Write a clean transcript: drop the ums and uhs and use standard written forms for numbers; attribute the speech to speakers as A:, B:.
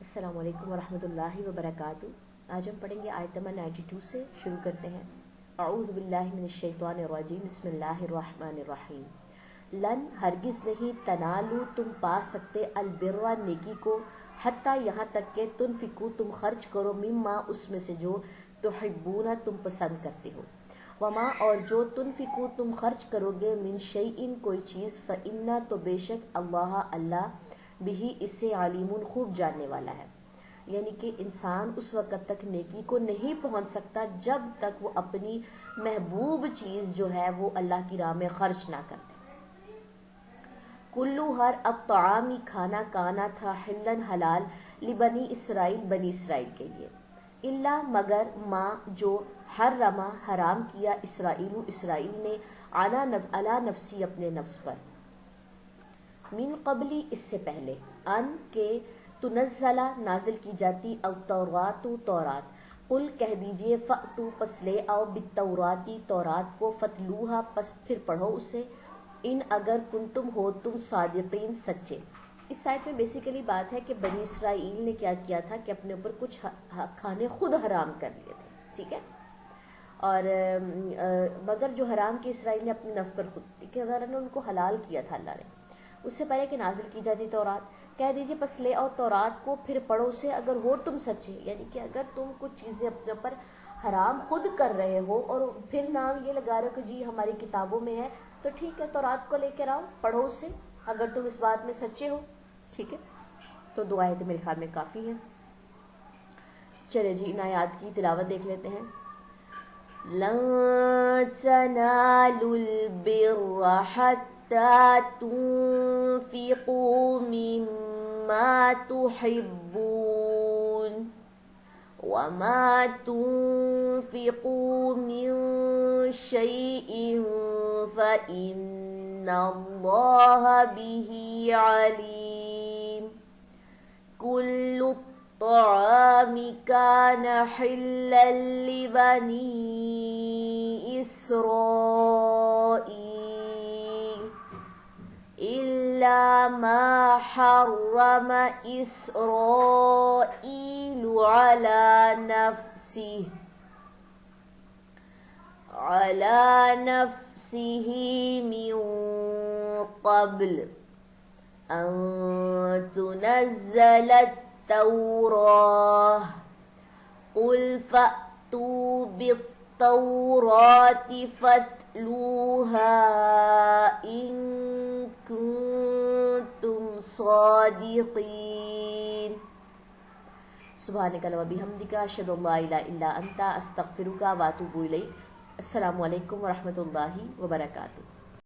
A: السلام علیکم ورحمۃ اللہ وبرکاتہ۔ آج ہم پڑھیں گے آیت نمبر 92 سے شروع کرتے ہیں۔ اعوذ باللہ من الشیطان الرجیم، بسم اللہ الرحمن الرحیم۔ لن ہرگز نہیں، تنالو تم پا سکتے، البر نیکی کو، حتیٰ یہاں تک کہ تنفقو تم خرچ کرو، مما اس میں سے جو، تحبون تم پسند کرتے ہو، وما اور جو، تنفقو تم خرچ کرو گے، من شیئن کوئی چیز، فإنا تو بے شک، اللہ بھی اس سے علیم خوب جاننے والا ہے۔ یعنی کہ انسان اس وقت تک نیکی کو نہیں پہنچ سکتا جب تک وہ اپنی محبوب چیز جو ہے وہ اللہ کی راہ میں خرچ نہ کرتے۔ کلو ہر الطعامی کھانا، کانا تھا، حلن حلال، لبنی اسرائیل بنی اسرائیل کے لیے، الا مگر ما جو، حرما حرام کیا، اسرائیل نے، علی نفسی اپنے نفس پر، من قبلی اس سے پہلے، ان کے، تنزلہ نازل کی جاتی، التورات تورات، قل کہہ دیجئے، فأتو پس لے آؤ، بالتوراتی تورات کو، فتلوہا پس پھر پڑھو اسے، ان اگر کنتم ہو تم صادقین سچے۔ اس آیت میں بیسیکلی بات ہے کہ بنی اسرائیل نے کیا کیا تھا کہ اپنے اوپر کچھ کھانے خود حرام کر لیے تھے، ٹھیک ہے، اور مگر جو حرام کی اسرائیل نے اپنے نفس پر خود، کہ اللہ نے ان کو حلال کیا تھا، اللہ نے اس سے پہلے کہ نازل کی جاتی تورات۔ کہہ دیجئے پس لے آؤ تورات کو، پھر پڑھو سے، اگر ہو تم سچے، یعنی کہ اگر تم کچھ چیزیں اپنے اوپر حرام خود کر رہے ہو اور پھر نام یہ لگا رہے ہو کہ جی ہماری کتابوں میں ہے، تو ٹھیک ہے، تورات کو لے کر آؤ، پڑھو اسے، اگر تم اس بات میں سچے ہو، ٹھیک ہے۔ تو دو آیتیں میرے خیال میں کافی ہیں۔ چلے جی ان آیات کی تلاوت دیکھ لیتے ہیں۔ لن تنالوا البر حتى تنفقوا مما تحبون وما تنفقوا من شيء فإن الله به عليم۔ كل الطعام كان حلا لبني إسرائيل إلا ما حرم إسرائيل على نفسه من قبل أن تنزل التوراة، قل فأتوا بالتوراة فاتلوها إن كنتم صادقين۔ سبحانك اللهم وبحمدك أشهد أن لا إله إلا أنت أستغفرك وأتوب إليك۔ السلام علیکم ورحمۃ اللہ وبرکاتہ۔